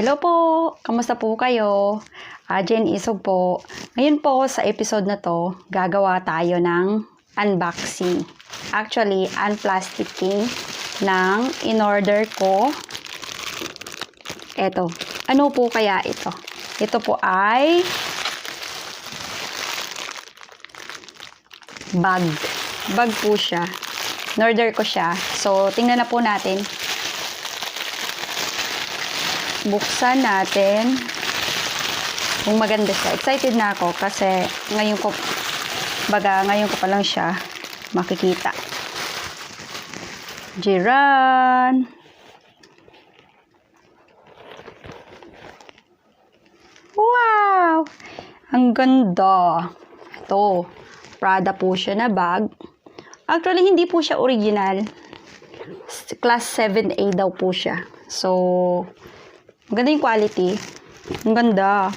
Hello po! Kamusta po kayo? Jhen Isug po. Ngayon po sa episode na to, gagawa tayo ng unboxing. Actually, unplasticking ng in-order ko. Eto. Ano po kaya ito? Ito po ay bag. Bag po siya. In-order ko siya. So, tingnan na po natin. Buksan natin kung maganda siya. Excited na ako kasi ngayon ko pa lang siya makikita. Jiran. Wow! Ang ganda. Ito. Prada po siya na bag. Actually, hindi po siya original. Class 7A daw po siya. So, maganda yung quality. Ang ganda.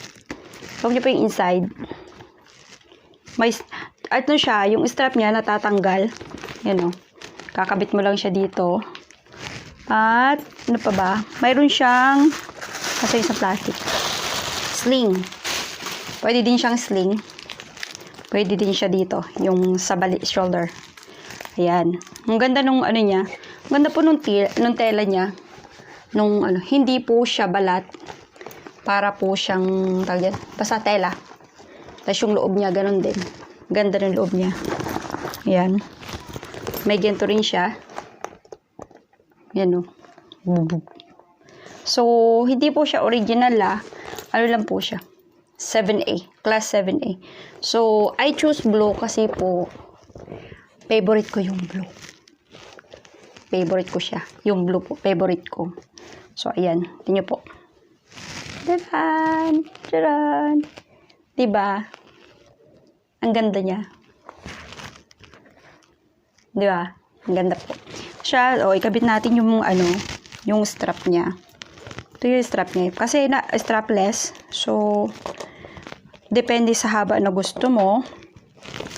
Huwag niyo po yung inside. May, ano siya, yung strap niya natatanggal. Yan o. Kakabit mo lang siya dito. At, ano pa ba? Mayroon siyang, kasi isang plastic. Sling. Pwede din siyang sling. Pwede din siya dito. Yung sa shoulder. Ayan. Ang ganda nung ano niya. Ang ganda po nung tela niya. Nung ano, hindi po siya balat. Para po siyang, basta tela. Tapos yung loob niya, ganun din. Ganda ng loob niya. Ayan. May ganito rin siya. Yan o. So, hindi po siya original Ano lang po siya. 7A. Class 7A. So, I choose blue kasi po, favorite ko yung blue. Favorite ko siya. Yung blue po. Favorite ko. So, ayan. Tingnan po. Diyan! Diyan! Diba? Ang ganda niya. Diba? Ang ganda po. Siya, ikabit natin yung yung strap niya. Ito yung strap niya. Kasi strapless. So, depende sa haba na gusto mo.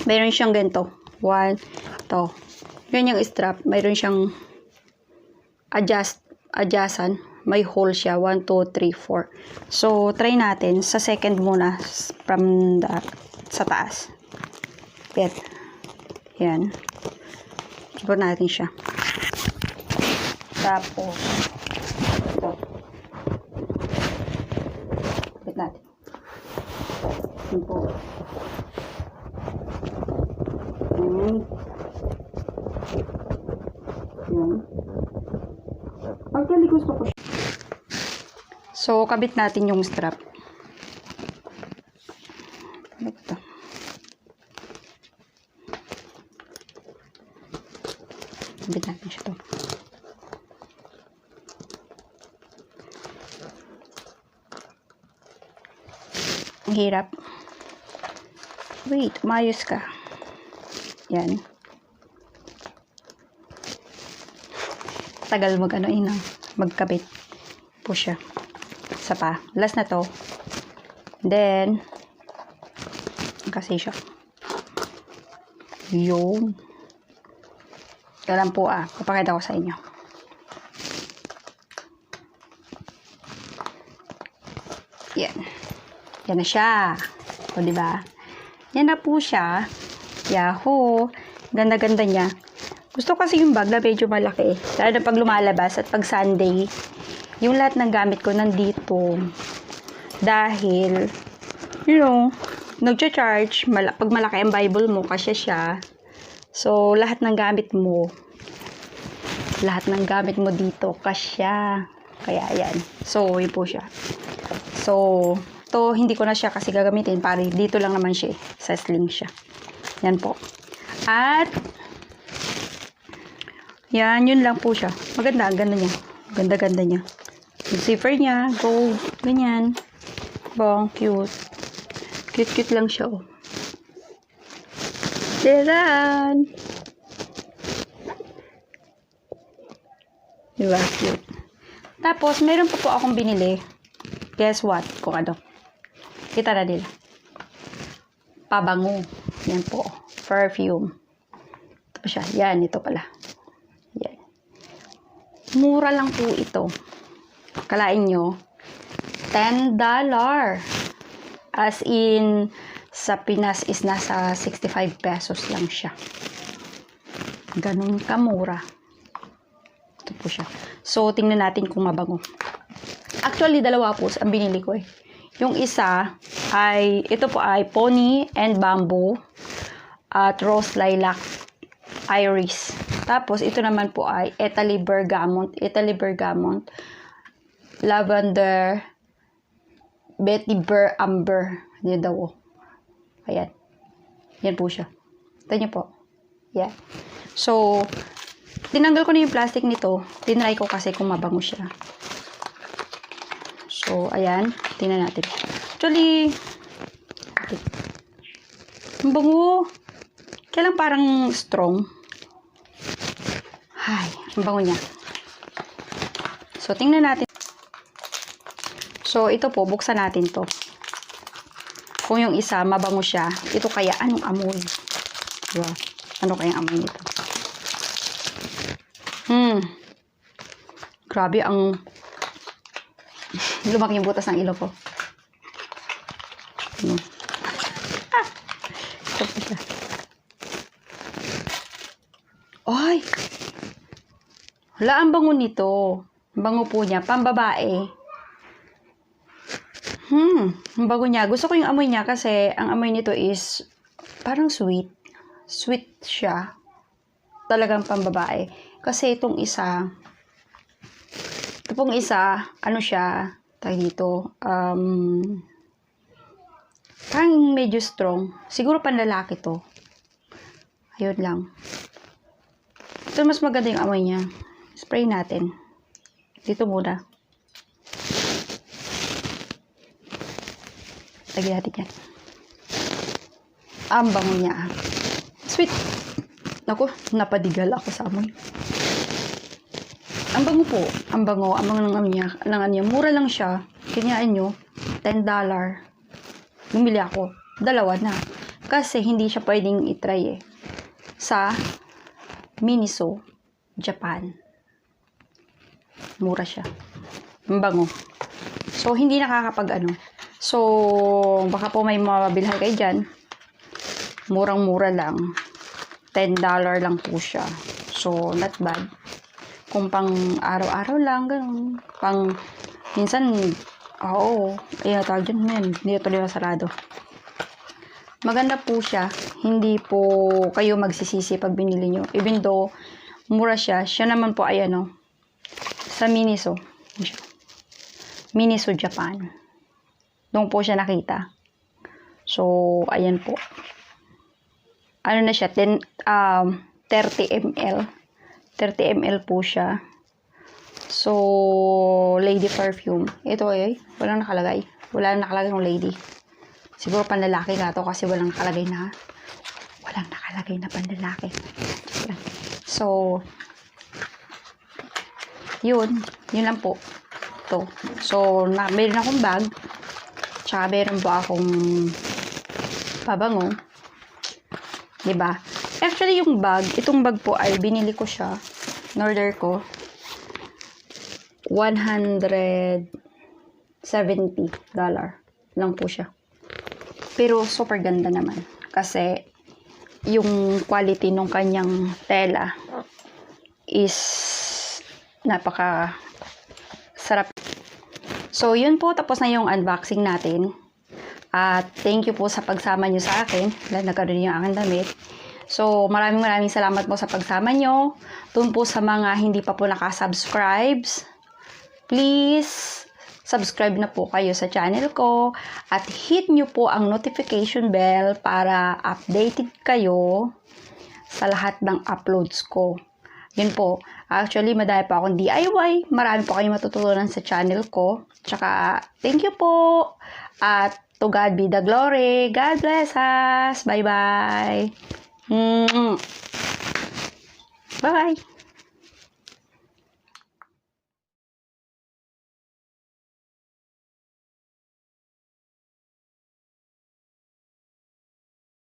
Mayroon siyang ganito. Ito. Yan yung strap. Mayroon siyang adjustan. May hole siya. 1, 2, 3, 4. So, try natin sa second muna from sa taas. Yan. Siguro natin siya. Tapos, ito. Wait natin. Yan po. Yan. Actually, gusto ko siya. So, kabit natin yung strap. Ito. Kabit natin siya to. Ang hirap. Wait, umayos ka. Yan. Tagal magkabit po siya. Isa pa. Last na to. Then, kasi siya. Yung. Alam po papakita ko sa inyo. Yan. Yan na siya. O, diba? Yan na po siya. Yahoo! Ganda-ganda niya. Gusto kasi yung bag na medyo malaki. Lalo na pag lumalabas at pag Sunday, yung lahat ng gamit ko nandito. Dahil, nagcha-charge. Pag malaki ang Bible mo, kasi siya. So, lahat ng gamit mo dito, kasya. Kaya, yan. So, yun po siya. So, to hindi ko na siya kasi gagamitin. Pari, dito lang naman siya. Sa sling siya. Yan po. At, yan, yun lang po siya. Maganda, ang ganda niya. Ganda-ganda niya. Yung zipper niya, gold, ganyan. Bong, cute. Cute-cute lang siya, oh. Diyan! Diba? Cute. Tapos, meron pa po akong binili. Guess what? Kung ano. Kita na nila. Pabango. Yan po. Perfume. Ito pa siya. Yan, ito pala. Yan. Mura lang po ito. Kalain nyo, $10. As in, sa Pinas is nasa 65 pesos lang siya. Ganun kamura. Ito po siya. So, tingnan natin kung mabango. Actually, dalawa po ang binili ko eh. Yung isa ay, ito po ay Pony and Bamboo at Rose Lilac Iris. Tapos, ito naman po ay Italy Bergamot, Lavender, Betty Bur Amber. Yan daw. Ayan. Yan po siya. Ito niyo po. Yan. So, tinanggal ko na yung plastic nito. Tinry ko kasi kung mabango siya. So, ayan. Tingnan natin. Actually, okay. Ang bango. Kaya lang parang strong. Ay, ang bango niya. So, tingnan natin. So, ito po, buksan natin to. Kung yung isa, mabango siya. Ito kaya, anong amoy? Diba? Ano kayang amoy nito? Grabe, ang lumaki yung butas ng ilo ko. Ito po siya. Ay! Wala, ang bango nito. Ang bango po niya. Pambabae. Ang bango niya. Gusto ko yung amoy niya kasi ang amoy nito is parang sweet. Sweet siya. Talagang pambabae. Kasi itong isa, ano siya, tawag dito, parang medyo strong. Siguro panlalaki to. Ayun lang. Ito mas maganda yung amoy niya. Spray natin. Dito muna. Lagyan natin yan. Ang bango niya. Sweet. Naku, napadigal ako sa amoy. Ang bango po. Ang bango ng niya. Mura lang siya. Kanyaan nyo, $10. Bumili ako. Dalawa na. Kasi hindi siya pwedeng itry eh. Sa Miniso, Japan. Mura siya. Ang bango. So, hindi nakakapag ano. So, baka po may mabilhan kayo dyan. Murang-mura lang. $10 lang po siya. So, not bad. Kung pang araw-araw lang, ganun. Pang, minsan, ayun, tawag dyan, man. Hindi ito nila sarado. Maganda po siya. Hindi po kayo magsisisi pag binili nyo. Even though, mura siya. Siya naman po ay ano, sa Miniso. Miniso, Japan. Doon po siya nakita. So, ayan po. Ano na siya? 30 ml. 30 ml po siya. So, lady perfume. Ito ay, walang nakalagay. Walang nakalagay ng lady. Siguro panlalaki nga to kasi walang nakalagay na panlalaki. So, yun lang po. Ito. So, meron akong bag. Tsaka meron po akong pabango. Diba? Actually, yung bag, itong bag po ay binili ko siya. In-order ko. $170 lang po siya. Pero, super ganda naman. Kasi, yung quality ng kanyang tela is napaka sarap. So, yun po. Tapos na yung unboxing natin. At thank you po sa pagsama nyo sa akin. Nagkaroon yung aking damit. So, maraming salamat po sa pagsama nyo. Doon po sa mga hindi pa po nakasubscribes, please, subscribe na po kayo sa channel ko. At hit nyo po ang notification bell para updated kayo sa lahat ng uploads ko. Yun po. Actually, madami pa akong DIY. Marami po kayong matututunan sa channel ko. Tsaka, thank you po. At to God be the glory. God bless us. Bye-bye. Bye-bye.